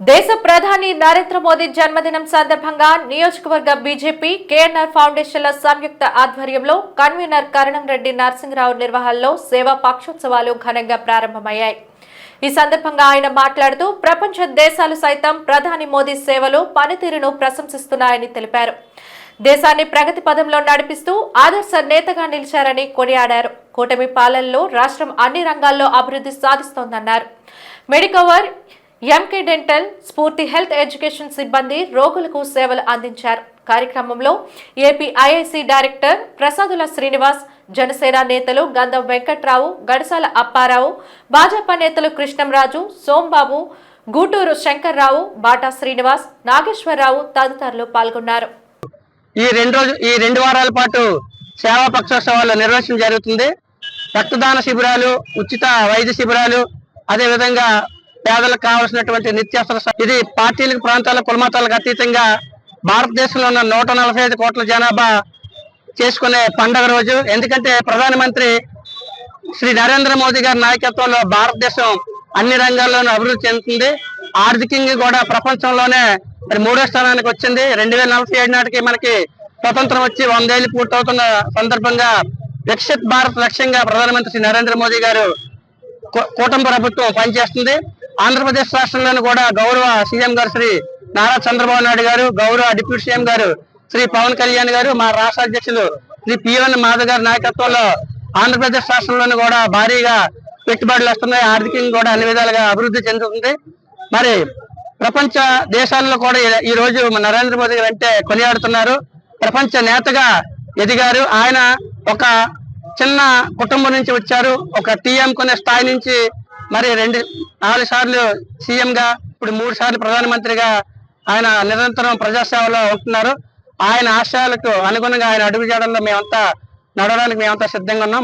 దేశ ప్రధాని నరేంద్ర మోదీ జన్మదినం సందర్భంగా నియోజకవర్గ బీజేపీ కేఎన్ఆర్ ఫౌండేషన్ల సంయుక్త ఆధ్వర్యంలో కన్వీనర్ కరణం రెడ్డి నరసింహరావు నిర్వహణలో సేవా పక్షోత్సవాలు ఘనంగా ప్రారంభమయ్యాయి. ఈ సందర్భంగా ఆయన మాట్లాడుతూ ప్రపంచ దేశాలు సైతం ప్రధాని మోదీ సేవలు పనితీరును ప్రశంసిస్తున్నాయని తెలిపారు. దేశాన్ని ప్రగతి పదంలో నడిపిస్తూ ఆదర్శ నేతగా నిలిచారని కొనియాడారు. కూటమి పాలనలో రాష్ట్రం అన్ని రంగాల్లో అభివృద్ధి సాధిస్తోందన్నారు. మెడికవర్, ఎంకే డెంటల్, స్ఫూర్తి హెల్త్ ఎడ్యుకేషన్ సిబ్బంది రోగులకు సేవలు అందించారు. కార్యక్రమంలో AP IIC director Prasadula Srinivas, Janasena నేతలు గంధం వెంకట్రావు, గడసాల అప్పారావు, భాజపా నేతలు కృష్ణంరాజు, సోంబాబు, గూటూరు శంకర్రావు, బాటా శ్రీనివాస్, నాగేశ్వరరావు తదితరులు పాల్గొన్నారు. ఈ రెండు వారాల పాటు సేవా పక్షోత్సవాలు నిర్వహించడం జరుగుతుంది. రక్తదాన శిబిరాలు, ఉచిత వైద్య శిబిరాలు, అదే విధంగా పేదలకు కావాల్సినటువంటి నిత్యావసర ఇది పార్టీలకు, ప్రాంతాలకు, కులమతాలకు అతీతంగా భారతదేశంలో ఉన్న 145 కోట్ల జనాభా చేసుకునే పండుగ రోజు. ఎందుకంటే ప్రధానమంత్రి శ్రీ నరేంద్ర మోదీ గారి నాయకత్వంలో భారతదేశం అన్ని రంగాల్లోనూ అభివృద్ధి చెందుతుంది. ఆర్థికంగా కూడా ప్రపంచంలోనే 3వ స్థానానికి వచ్చింది. 2047 నాటికి మనకి స్వతంత్రం వచ్చి 100 ఏళ్లు పూర్తవుతున్న సందర్భంగా వికసిత్ భారత్ లక్ష్యంగా ప్రధానమంత్రి శ్రీ నరేంద్ర మోదీ గారు కూటమి ప్రభుత్వం పనిచేస్తుంది. ఆంధ్రప్రదేశ్ రాష్ట్రంలోనూ కూడా గౌరవ సీఎం గారు శ్రీ నారా చంద్రబాబు నాయుడు గారు, గౌరవ డిప్యూటీ సీఎం గారు శ్రీ పవన్ కళ్యాణ్ గారు, మా రాష్ట్ర అధ్యక్షులు శ్రీ పిఎన్ మాధవ్ గారి నాయకత్వంలో ఆంధ్రప్రదేశ్ రాష్ట్రంలోనూ కూడా భారీగా పెట్టుబడులు వస్తున్నాయి. ఆర్థికంగా కూడా అన్ని విధాలుగా అభివృద్ధి చెందుతుంది. మరి ప్రపంచ దేశాల్లో కూడా ఈ రోజు నరేంద్ర మోదీ గారు అంటే కొనియాడుతున్నారు. ప్రపంచ నేతగా ఎదిగారు. ఆయన ఒక చిన్న కుటుంబం నుంచి వచ్చారు. ఒక టీఎం కొనే స్థాయి నుంచి మరి 4 సార్లు సీఎంగా, ఇప్పుడు 3 సార్లు ప్రధానమంత్రిగా ఆయన నిరంతరం ప్రజాసేవలో ఉంటున్నారు. ఆయన ఆశయాలకు అనుగుణంగా ఆయన అడుగు చేయడంలో నడవడానికి మేమంతా సిద్ధంగా ఉన్నాం.